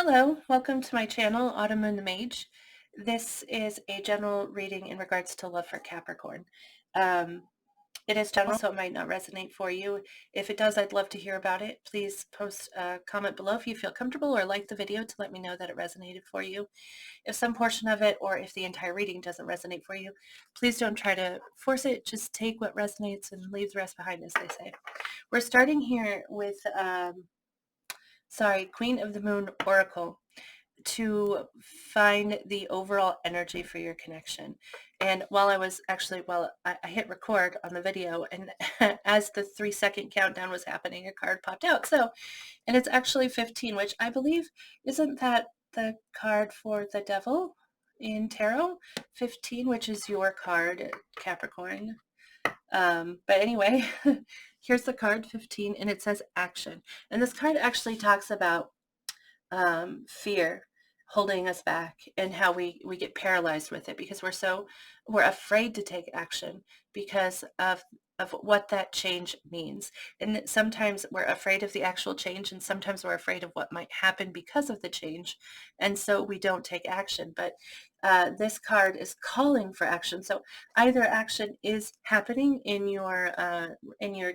Hello, welcome to my channel, Autumn and the Mage. This is a general reading in regards to love for Capricorn. Um, it is general, so it might not resonate for you. If it does, I'd love to hear about it. Please post a comment below if you feel comfortable or like the video to let me know that it resonated for you. If some portion of it or if the entire reading doesn't resonate for you, please don't try to force it. Just take what resonates and leave the rest behind, as they say. We're starting here with, Queen of the Moon Oracle, to find the overall energy for your connection. And while I hit record on the video, and as the 3-second countdown was happening, a card popped out. And it's actually 15, which I believe, isn't that the card for the devil in tarot? 15, which is your card, Capricorn. But anyway, here's the card 15, and it says action. And this card actually talks about fear holding us back and how we get paralyzed with it because we're afraid to take action because of what that change means. And sometimes we're afraid of the actual change, and sometimes we're afraid of what might happen because of the change, and so we don't take action. But this card is calling for action. So either action is happening in your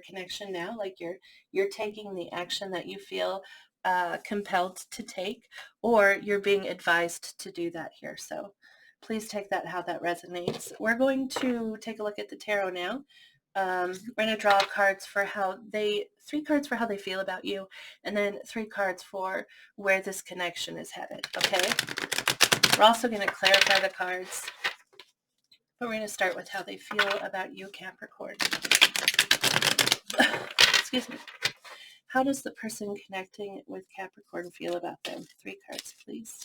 connection now, like you're taking the action that you feel compelled to take, or you're being advised to do that here. So please take that how that resonates. We're going to take a look at the tarot now. We're going to draw cards for three cards for how they feel about you, and then 3 cards for where this connection is headed. Okay. We're also going to clarify the cards, but we're going to start with how they feel about you, Capricorn. Excuse me. How does the person connecting with Capricorn feel about them? 3 cards, please.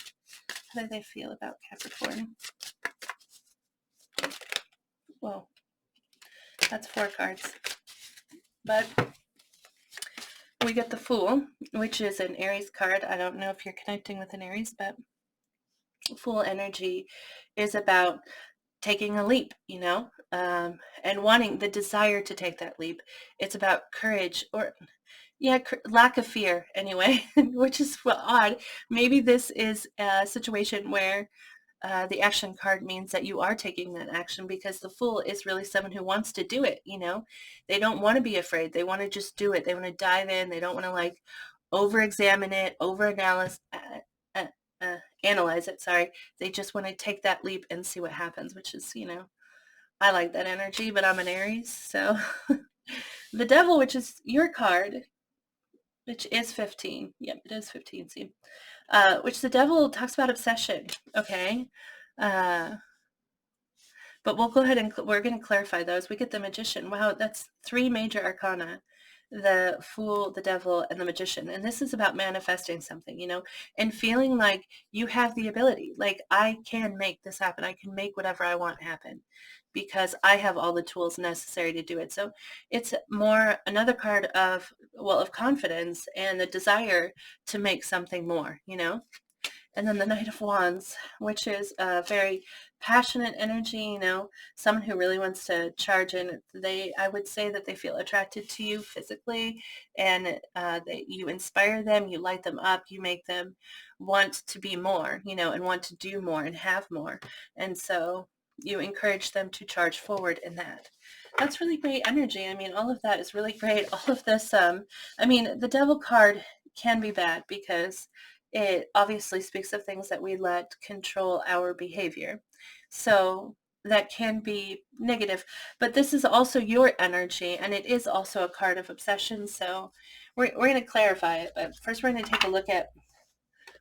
How do they feel about Capricorn? Whoa, that's 4 cards. But we get the Fool, which is an Aries card. I don't know if you're connecting with an Aries, but Fool energy is about taking a leap, and wanting the desire to take that leap. It's about courage, or lack of fear anyway, which is odd. Maybe this is a situation where the action card means that you are taking that action, because the Fool is really someone who wants to do it. They don't want to be afraid. They want to just do it. They want to dive in. They don't want to over-examine it, analyze it. Sorry. They just want to take that leap and see what happens, which is, I like that energy, but I'm an Aries. So the Devil, which is your card, which is 15. Yep, it is 15, see? Which the Devil talks about obsession, okay? But we'll go ahead and we're going to clarify those. We get the Magician. Wow, that's 3 major arcana. The Fool, the Devil, and the Magician. And this is about manifesting something, and feeling like you have the ability. Like, I can make this happen. I can make whatever I want happen because I have all the tools necessary to do it. So it's more another card of confidence and the desire to make something more, And then the Knight of Wands, which is a very passionate energy, someone who really wants to charge in. I would say that they feel attracted to you physically, and that you inspire them, you light them up, you make them want to be more, and want to do more and have more. And so you encourage them to charge forward in that. That's really great energy. I mean, all of that is really great. All of this, the Devil card can be bad because it obviously speaks of things that we let control our behavior. So that can be negative, but this is also your energy, and it is also a card of obsession. So we're going to clarify it, but first we're going to take a look at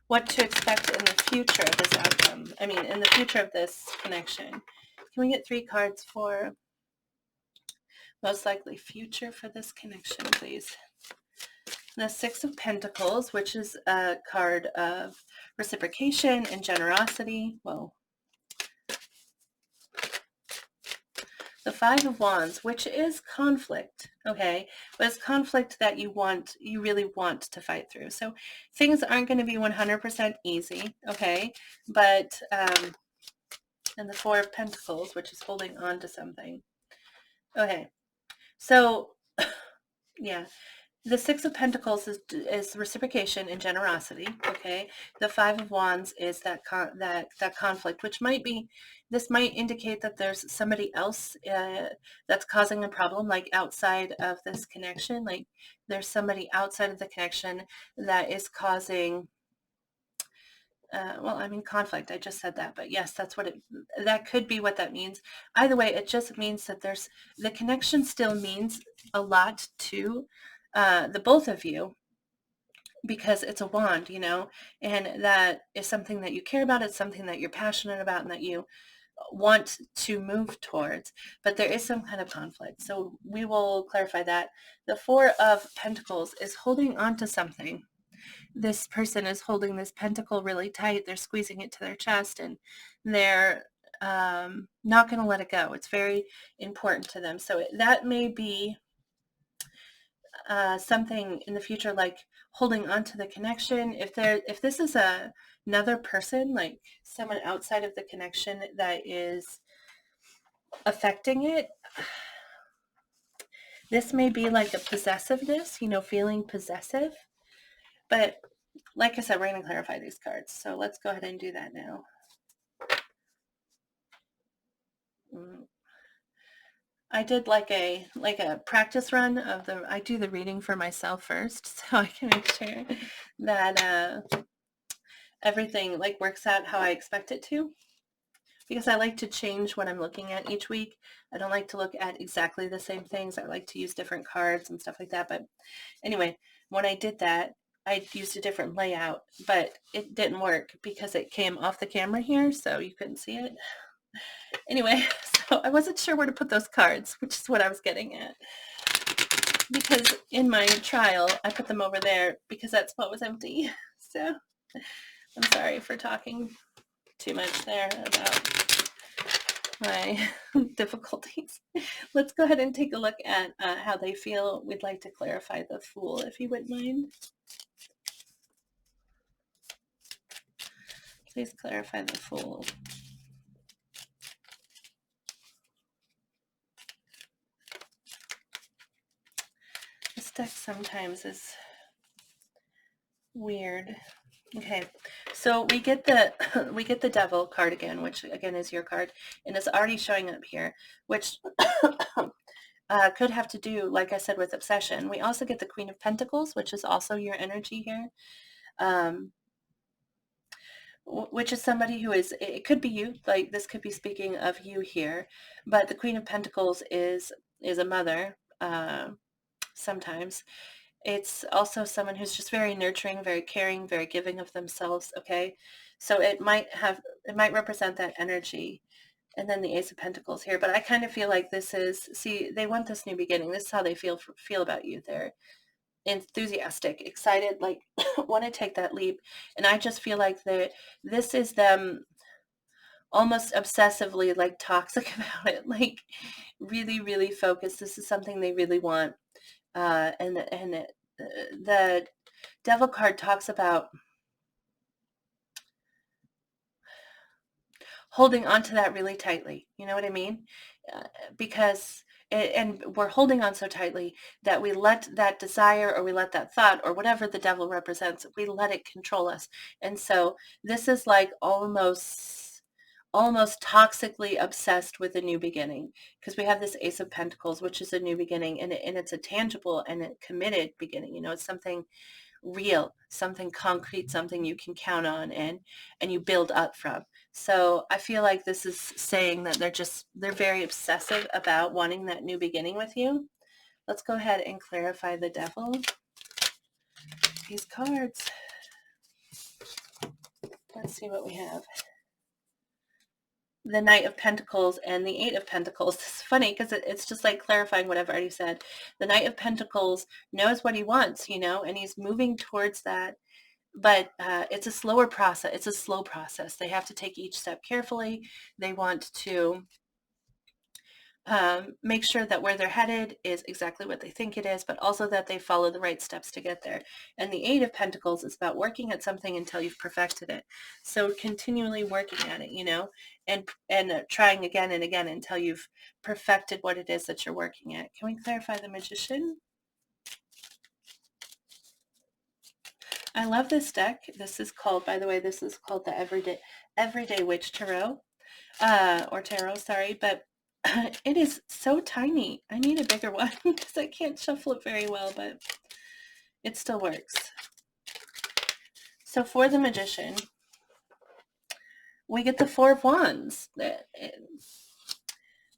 what to expect in the future of this outcome. In the future of this connection. Can we get 3 cards for most likely future for this connection, please? The 6 of Pentacles, which is a card of reciprocation and generosity. Whoa. The 5 of Wands, which is conflict, okay? But it's conflict that you really want to fight through. So things aren't going to be 100% easy, okay? But, and the 4 of Pentacles, which is holding on to something. Okay. So, yeah. The Six of Pentacles is reciprocation and generosity. Okay, the Five of Wands is that that conflict, which might be, this might indicate that there's somebody else that's causing a problem, like outside of this connection. Like there's somebody outside of the connection that is causing. Well, I mean conflict. I just said that, but yes, that could be what that means. Either way, it just means that the connection still means a lot to the both of you, because it's a wand, and that is something that you care about. It's something that you're passionate about and that you want to move towards, but there is some kind of conflict. So we will clarify that. The Four of Pentacles is holding on to something. This person is holding this pentacle really tight. They're squeezing it to their chest, and they're not going to let it go. It's very important to them. So that may be something in the future, like holding on to the connection. If this is another person, like someone outside of the connection that is affecting it, this may be like a possessiveness, feeling possessive. But like I said, we're going to clarify these cards. So let's go ahead and do that now. I did like a practice run of I do the reading for myself first, so I can make sure that everything like works out how I expect it to. Because I like to change what I'm looking at each week. I don't like to look at exactly the same things. I like to use different cards and stuff like that. But anyway, when I did that, I used a different layout, but it didn't work because it came off the camera here, so you couldn't see it. Anyway, so I wasn't sure where to put those cards, which is what I was getting at. Because in my trial, I put them over there because that spot was empty. So I'm sorry for talking too much there about my difficulties. Let's go ahead and take a look at how they feel. We'd like to clarify the Fool, if you wouldn't mind. Please clarify the Fool. This deck sometimes is weird. Okay, so we get the Devil card again, which again is your card, and it's already showing up here, which could have to do, like I said, with obsession. We also get the Queen of Pentacles, which is also your energy here, which is somebody who is, it could be you, like this could be speaking of you here, but the Queen of Pentacles is a mother sometimes. It's also someone who's just very nurturing, very caring, very giving of themselves, okay? So it might represent that energy. And then the Ace of Pentacles here. But I kind of feel like this is, see, they want this new beginning. This is how they feel about you. They're enthusiastic, excited, like want to take that leap. And I just feel like this is them almost obsessively like toxic about it, like really, really focused. This is something they really want. And the Devil card talks about holding on to that really tightly. You know what I mean? Because and we're holding on so tightly that we let that desire, or we let that thought, or whatever the devil represents, we let it control us. And so this is like almost toxically obsessed with a new beginning, because we have this Ace of Pentacles, which is a new beginning, and it's a tangible and a committed beginning. It's something real, something concrete, something you can count on and you build up from. So I feel like this is saying that they're very obsessive about wanting that new beginning with you. Let's go ahead and clarify the Devil. These cards. Let's see what we have. The Knight of Pentacles and the Eight of Pentacles. It's funny because it's just like clarifying what I've already said. The Knight of Pentacles knows what he wants, and he's moving towards that. But it's a slower process. It's a slow process. They have to take each step carefully. They want to make sure that where they're headed is exactly what they think it is, but also that they follow the right steps to get there. And the Eight of Pentacles is about working at something until you've perfected it. So continually working at it, and trying again and again until you've perfected what it is that you're working at. Can we clarify the Magician? I love this deck. This is called, by the way, this is called the Everyday Witch Tarot, or Tarot, sorry, but it is so tiny. I need a bigger one because I can't shuffle it very well, but it still works. So for the Magician, we get the Four of Wands.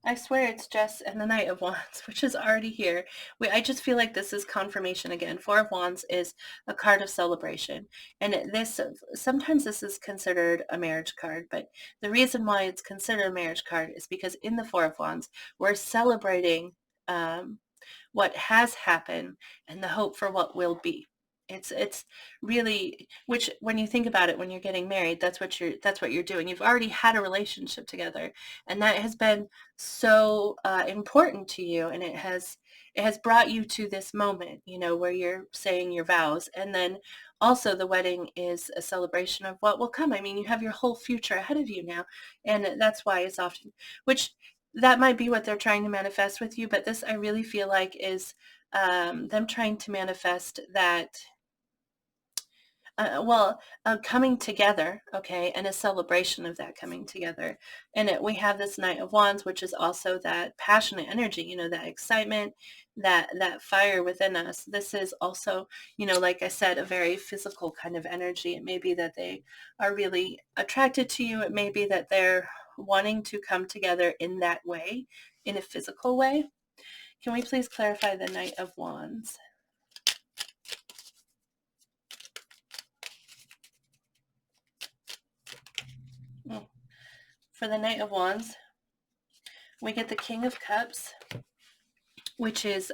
I swear it's just, and the Knight of Wands, which is already here. I just feel like this is confirmation again. Four of Wands is a card of celebration. And sometimes this is considered a marriage card, but the reason why it's considered a marriage card is because in the Four of Wands, we're celebrating what has happened and the hope for what will be. It's really, which when you think about it, when you're getting married, that's what you're doing. You've already had a relationship together, and that has been so important to you, and it has brought you to this moment, where you're saying your vows. And then also the wedding is a celebration of what will come. I mean, you have your whole future ahead of you now, and that's why it's often, which that might be what they're trying to manifest with you, but this I really feel like is them trying to manifest that coming together, okay, and a celebration of that coming together. And we have this Knight of Wands, which is also that passionate energy, that excitement, that fire within us. This is also, like I said, a very physical kind of energy. It may be that they are really attracted to you. It may be that they're wanting to come together in that way, in a physical way. Can we please clarify the Knight of Wands? For the Knight of Wands, we get the King of Cups, which is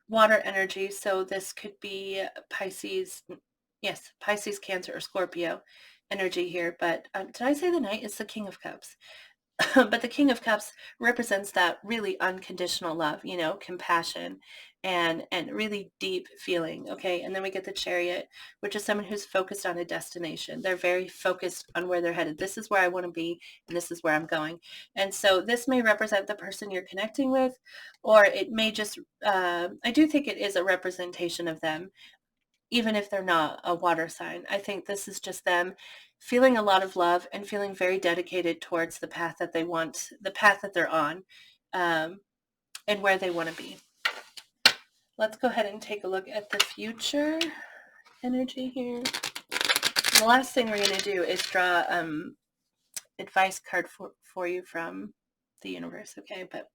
water energy. So this could be Pisces, yes, Pisces, Cancer, or Scorpio energy here. But did I say the Knight? It's the King of Cups. But the King of Cups represents that really unconditional love, compassion and really deep feeling. Okay. And then we get the Chariot, which is someone who's focused on a destination. They're very focused on where they're headed. This is where I want to be, and this is where I'm going. And so this may represent the person you're connecting with, or it may just, I do think it is a representation of them, even if they're not a water sign. I think this is just them feeling a lot of love and feeling very dedicated towards the path that they want, the path that they're on, and where they want to be. Let's go ahead and take a look at the future energy here. The last thing we're going to do is draw advice card for you from the universe, okay? But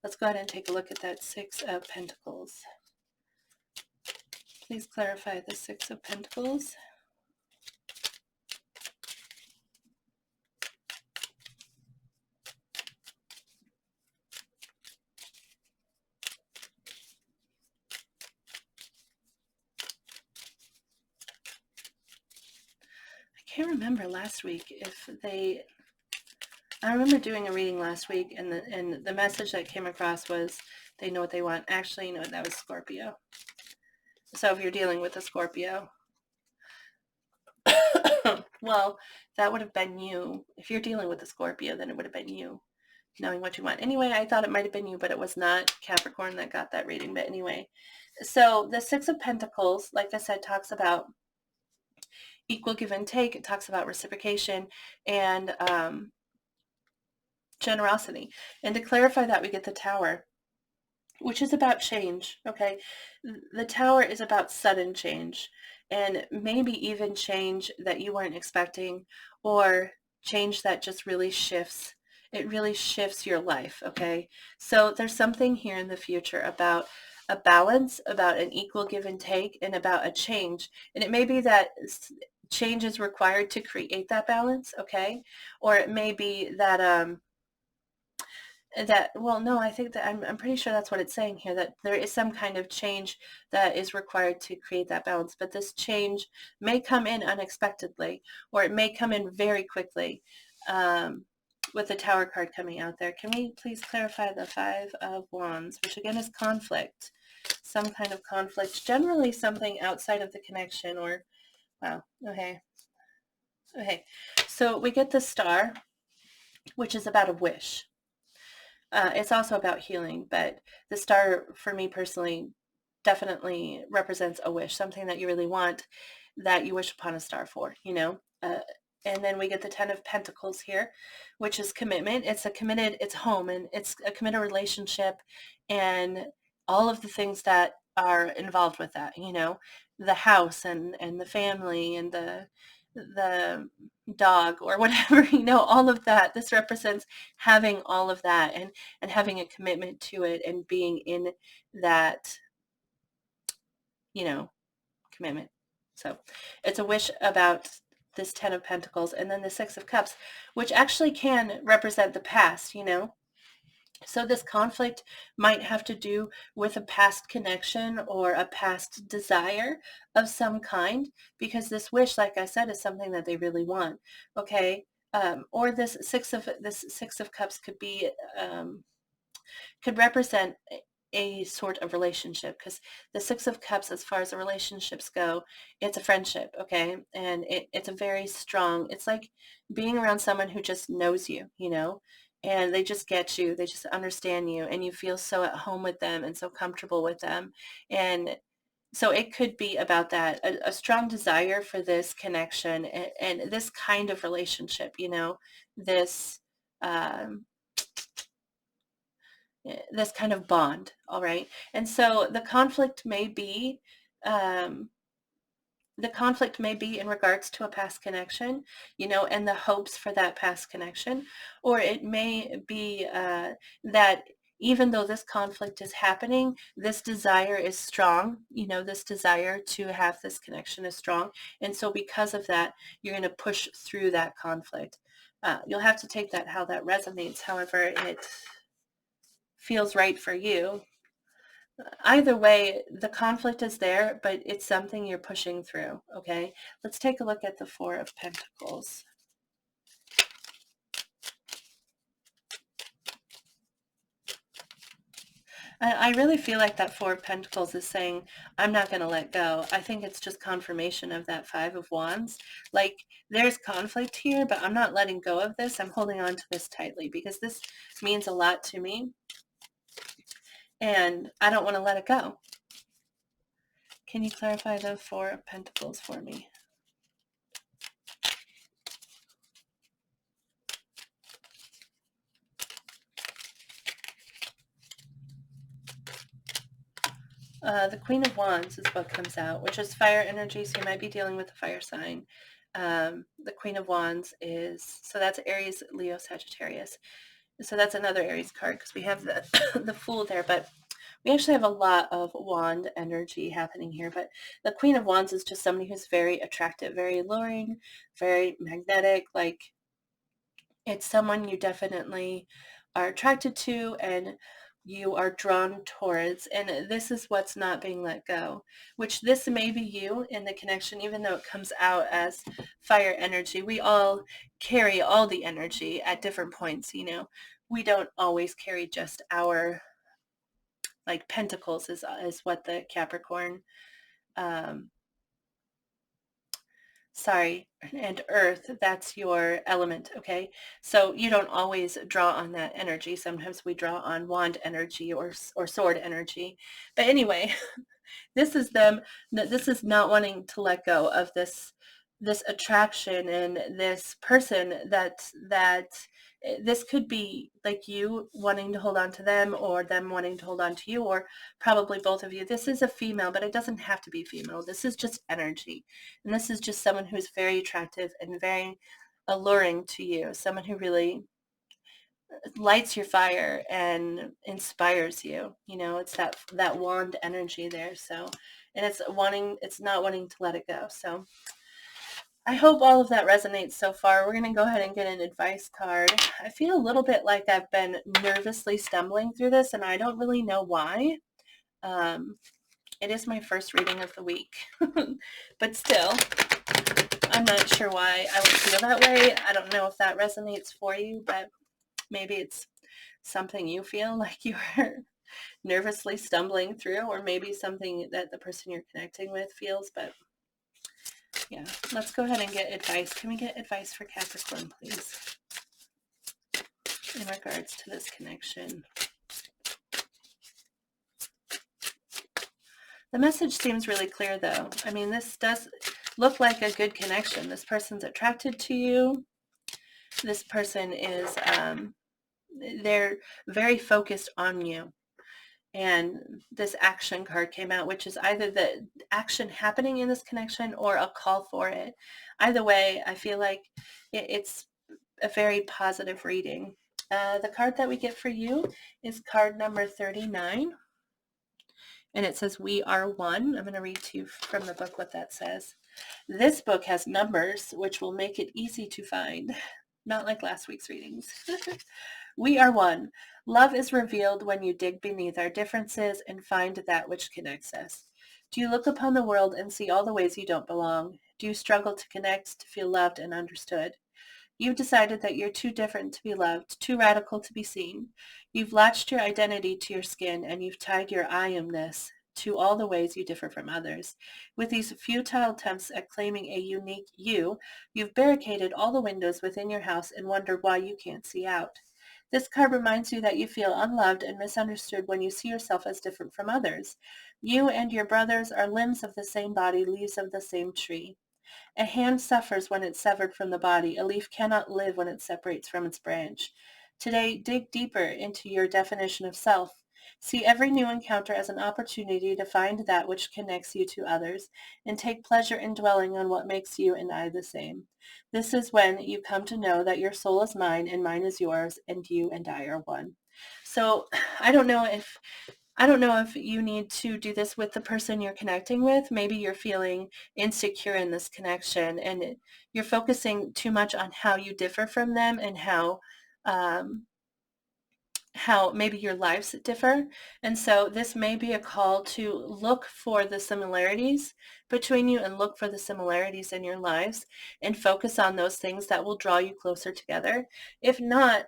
let's go ahead and take a look at that Six of Pentacles. Please clarify the Six of Pentacles. I can't remember last week if I remember doing a reading last week, and the message that came across was they know what they want. Actually, no, that was Scorpio. So if you're dealing with a Scorpio, well, that would have been you. If you're dealing with a Scorpio, then it would have been you knowing what you want. Anyway, I thought it might have been you, but it was not Capricorn that got that reading. But anyway, so the Six of Pentacles, like I said, talks about equal give and take. It talks about reciprocation and generosity. And to clarify that, we get the Tower, which is about change, okay? The Tower is about sudden change, and maybe even change that you weren't expecting, or change that just really shifts. It really shifts your life, okay? So there's something here in the future about a balance, about an equal give and take, and about a change. And it may be that change is required to create that balance, okay? Or it may be that no, I think that I'm pretty sure that's what it's saying here, that there is some kind of change that is required to create that balance. But this change may come in unexpectedly, or it may come in very quickly, with the Tower card coming out there. Can we please clarify the Five of Wands, which again is conflict, some kind of conflict, generally something outside of the connection, or, wow, okay. So we get the Star, which is about a wish. It's also about healing, but the Star, for me personally, definitely represents a wish, something that you really want, that you wish upon a star for, and then we get the 10 of Pentacles here, which is commitment. It's home, and it's a committed relationship, and all of the things that are involved with that, the house and the family and the dog or whatever, all of that. This represents having all of that, and having a commitment to it, and being in that, commitment. So it's a wish about this 10 of Pentacles, and then the 6 of Cups, which actually can represent the past, So this conflict might have to do with a past connection or a past desire of some kind, because this wish, like I said, is something that they really want. Okay. Or this six of cups could represent a sort of relationship, because the 6 of cups, as far as the relationships go, it's a friendship. Okay. And it's a very strong, it's like being around someone who just knows you, and they just get you, they just understand you, and you feel so at home with them and so comfortable with them. And so it could be about that, a strong desire for this connection, and this kind of relationship, this um, this kind of bond. All right. And so um, the conflict may be in regards to a past connection, and the hopes for that past connection, or it may be that even though this conflict is happening, this desire is strong, this desire to have this connection is strong. And so because of that, you're going to push through that conflict. You'll have to take that how that resonates, however it feels right for you. Either way, the conflict is there, but it's something you're pushing through. Okay, let's take a look at the 4 of Pentacles. I really feel like that 4 of Pentacles is saying, I'm not going to let go. I think it's just confirmation of that 5 of Wands. Like, there's conflict here, but I'm not letting go of this. I'm holding on to this tightly because this means a lot to me, and I don't want to let it go. Can you clarify the 4 of Pentacles for me? The Queen of Wands is what comes out, which is fire energy, so you might be dealing with a fire sign. The Queen of Wands so that's Aries, Leo, Sagittarius. So that's another Aries card, because we have the, the Fool there, but we actually have a lot of wand energy happening here. But the Queen of Wands is just somebody who's very attractive, very alluring, very magnetic. Like, it's someone you definitely are attracted to and you are drawn towards. And this is what's not being let go, which this may be you in the connection, even though it comes out as fire energy. We all carry all the energy at different points, We don't always carry just our, like, pentacles is what the Capricorn, um, and earth, that's your element. Okay, so you don't always draw on that energy. Sometimes we draw on wand energy or sword energy. But anyway, this is not wanting to let go of this attraction and this person that this could be like you wanting to hold on to them, or them wanting to hold on to you, or probably both of you. This is a female, but it doesn't have to be female. This is just energy. And this is just someone who's very attractive and very alluring to you, someone who really lights your fire and inspires you. It's that wand energy there. So, and it's not wanting to let it go. So I hope all of that resonates so far. We're going to go ahead and get an advice card. I feel a little bit like I've been nervously stumbling through this, and I don't really know why. It is my first reading of the week, but still, I'm not sure why I would feel that way. I don't know if that resonates for you, but maybe it's something you feel like you're nervously stumbling through, or maybe something that the person you're connecting with feels. But yeah, let's go ahead and get advice. Can we get advice for Capricorn, please, in regards to this connection? The message seems really clear, though. I mean, this does look like a good connection. This person's attracted to you. This person is, they're very focused on you. And this action card came out, which is either the action happening in this connection or a call for it. Either way, I feel like it's a very positive reading. The card that we get for you is card number 39. And it says, "We are one." I'm going to read to you from the book what that says. This book has numbers, which will make it easy to find. Not like last week's readings. We are one. Love is revealed when you dig beneath our differences and find that which connects us. Do you look upon the world and see all the ways you don't belong? Do you struggle to connect, to feel loved and understood? You've decided that you're too different to be loved, too radical to be seen. You've latched your identity to your skin, and you've tied your I amness to all the ways you differ from others. With these futile attempts at claiming a unique you, you've barricaded all the windows within your house and wondered why you can't see out. This card reminds you that you feel unloved and misunderstood when you see yourself as different from others. You and your brothers are limbs of the same body, leaves of the same tree. A hand suffers when it's severed from the body. A leaf cannot live when it separates from its branch. Today, dig deeper into your definition of self. See every new encounter as an opportunity to find that which connects you to others, and take pleasure in dwelling on what makes you and I the same. This is when you come to know that your soul is mine and mine is yours, and you and I are one. So I don't know if you need to do this with the person you're connecting with. Maybe you're feeling insecure in this connection and you're focusing too much on how you differ from them and um, how maybe your lives differ. And so this may be a call to look for the similarities between you and look for the similarities in your lives and focus on those things that will draw you closer together. If not,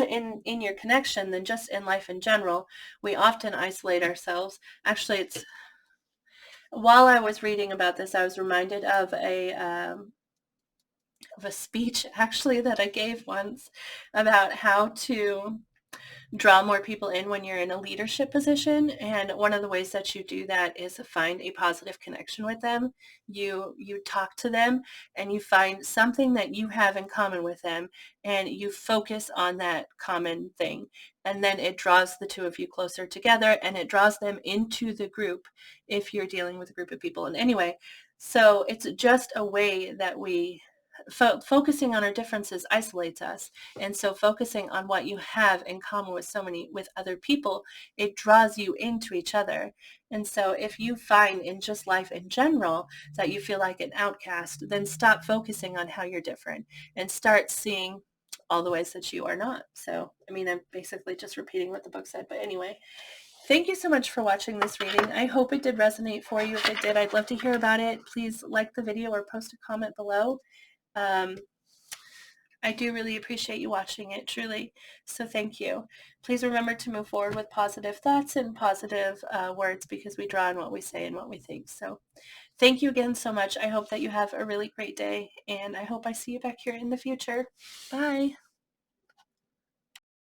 in your connection, then just in life in general, we often isolate ourselves. Actually, it's while I was reading about this, I was reminded of a speech actually that I gave once about how to draw more people in when you're in a leadership position. And one of the ways that you do that is to find a positive connection with them. You talk to them and you find something that you have in common with them and you focus on that common thing. And then it draws the two of you closer together and it draws them into the group if you're dealing with a group of people. And anyway, so it's just a way that we focusing on our differences isolates us. And so focusing on what you have in common with other people, it draws you into each other. And so if you find in just life in general that you feel like an outcast, then stop focusing on how you're different and start seeing all the ways that you are not. So, I mean, I'm basically just repeating what the book said, but anyway, thank you so much for watching this reading. I hope it did resonate for you. If it did, I'd love to hear about it. Please like the video or post a comment below. I do really appreciate you watching it, truly. So thank you. Please remember to move forward with positive thoughts and positive words because we draw on what we say and what we think. So thank you again so much. I hope that you have a really great day and I hope I see you back here in the future. Bye.